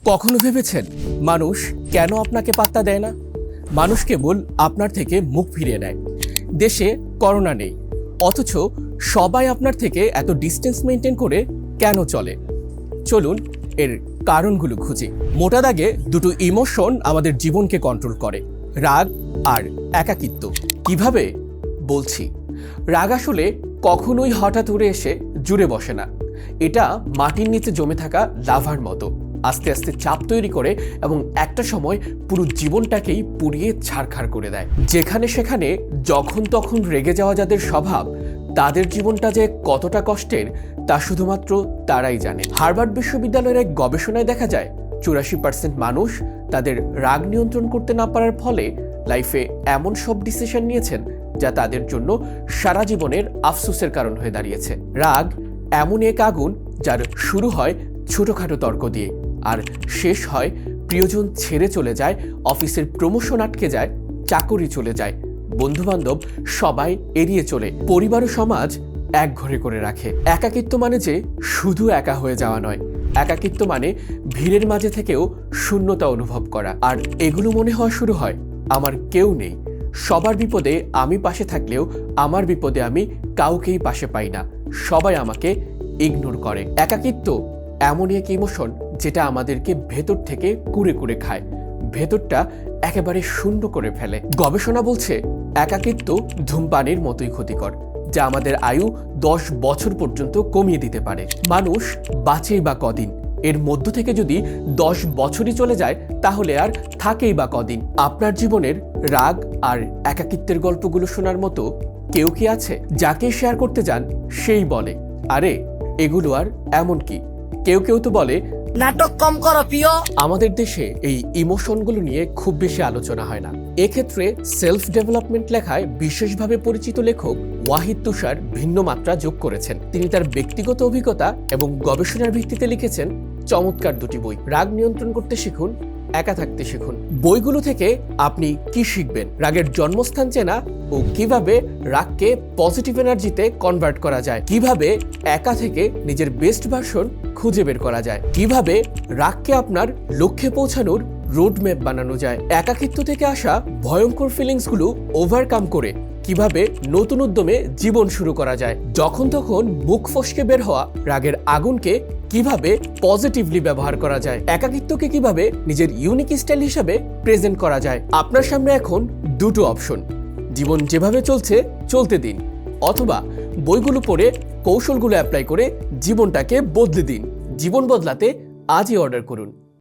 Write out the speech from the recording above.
কখনো ভেবেছেন মানুষ কেন আপনাকে পাত্তা দেয় না? মানুষ কেবল আপনার থেকে মুখ ফিরিয়ে নেয়। দেশে করোনা নেই, অথচ সবাই আপনার থেকে এত ডিস্টেন্স মেনটেন করে কেন চলে? চলুন এর কারণগুলো খুঁজি। মোটা দাগে দুটো ইমোশন আমাদের জীবনকে কন্ট্রোল করে, রাগ আর একাকিত্ব। কিভাবে বলছি। রাগ আসলে কখনোই হঠাৎ উড়ে এসে জুড়ে বসে না। এটা মাটির নিচে জমে থাকা লাভার মতো, আস্তে আস্তে চাপ তৈরি করে এবং একটা সময় পুরো জীবনটাকেই পুড়িয়ে ছারখার করে দেয়। যেখানে সেখানে যখন তখন রেগে যাওয়া যাদের স্বভাব, তাদের জীবনটা যে কতটা কষ্টের তা শুধুমাত্র তারাই জানে। হার্ভার্ড বিশ্ববিদ্যালয়ের এক গবেষণায় দেখা যায় 84% মানুষ তাদের রাগ নিয়ন্ত্রণ করতে না পারার ফলে লাইফে এমন সব ডিসিশন নিয়েছেন যা তাদের জন্য সারা জীবনের আফসোসের কারণ হয়ে দাঁড়িয়েছে। রাগ এমন এক আগুন যার শুরু হয় ছোটখাটো তর্ক দিয়ে আর শেষ হয় প্রিয়জন ছেড়ে চলে যায়, অফিসের প্রমোশন আটকে যায়, চাকরি চলে যায়, বন্ধুবান্ধব সবাই এড়িয়ে চলে, পরিবার ও সমাজ একঘরে করে রাখে। একাকিত্ব মানে যে শুধু একা হয়ে যাওয়া নয়, একাকিত্ব মানে ভিড়ের মাঝে থেকেও শূন্যতা অনুভব করা। আর এগুলো মনে হওয়া শুরু হয় আমার কেউ নেই, সবার বিপদে আমি পাশে থাকলেও আমার বিপদে আমি কাউকেই পাশে পাই না, সবাই আমাকে ইগনোর করে। একাকিত্ব এমনই এক ইমোশন যেটা আমাদেরকে ভেতর থেকে কুড়ে কুড়ে খায়, ভেতরটা একেবারে শূন্য করে ফেলে। গবেষণা বলছে একাকিত্ব ধূমপানের মতোই ক্ষতিকর, যা আমাদের আয়ু 10 বছর পর্যন্ত কমিয়ে দিতে পারে। মানুষ বাঁচেই বা কদিন? এর মধ্য থেকে যদি 10 বছরই চলে যায় তাহলে আর থাকেই বা কদিন? আপনার জীবনের রাগ আর একাকিত্বের গল্পগুলো শোনার মতো কেউ কি আছে? যাকে শেয়ার করতে যান সেই বলে আরে এগুলো আর এমন কি। কেউ কেউ তো বলে নাটক কম করো প্রিয়। আমাদের দেশে এই ইমোশনগুলো নিয়ে খুব বেশি আলোচনা হয় না। এক্ষেত্রে সেলফ ডেভেলপমেন্ট লেখায় বিশেষভাবে পরিচিত লেখক ওয়াহিদ তুষার ভিন্ন মাত্রা যোগ করেছেন। তিনি তার ব্যক্তিগত অভিজ্ঞতা এবং গবেষণার ভিত্তিতে লিখেছেন চমৎকার দুটি বই। রাগ নিয়ন্ত্রণ করতে শিখুন, একা থাকতে শিখুন। বইগুলো থেকে আপনি কি শিখবেন? রাগের জন্মস্থান চেনা ও কিভাবে রাগকে পজিটিভ এনার্জিতে কনভার্ট করা যায়, কিভাবে একা থেকে নিজের বেস্ট ভার্সন খুঁজে বের করা যায়, কিভাবে রাগকে আপনার লক্ষ্যে পৌঁছানোর রোড ম্যাপ বানানো যায়, একাকিত্ব থেকে আসা ভয়ঙ্কর ফিলিংসগুলো ওভারকাম করে কিভাবে নতুন উদ্যমে জীবন শুরু করা যায়, যখন তখন মুখ ফসকে বের হওয়া রাগের আগুনকে কিভাবে পজিটিভলি ব্যবহার করা যায়, একাকিত্বকে কিভাবে নিজের ইউনিক স্টাইল হিসাবে প্রেজেন্ট করা যায়। আপনার সামনে এখন দুটো অপশন, জীবন যেভাবে চলছে চলতে দিন, অথবা বইগুলো পড়ে কৌশলগুলো অ্যাপ্লাই করে জীবনটাকে বদলে দিন। জীবন বদলাতে আজই অর্ডার করুন।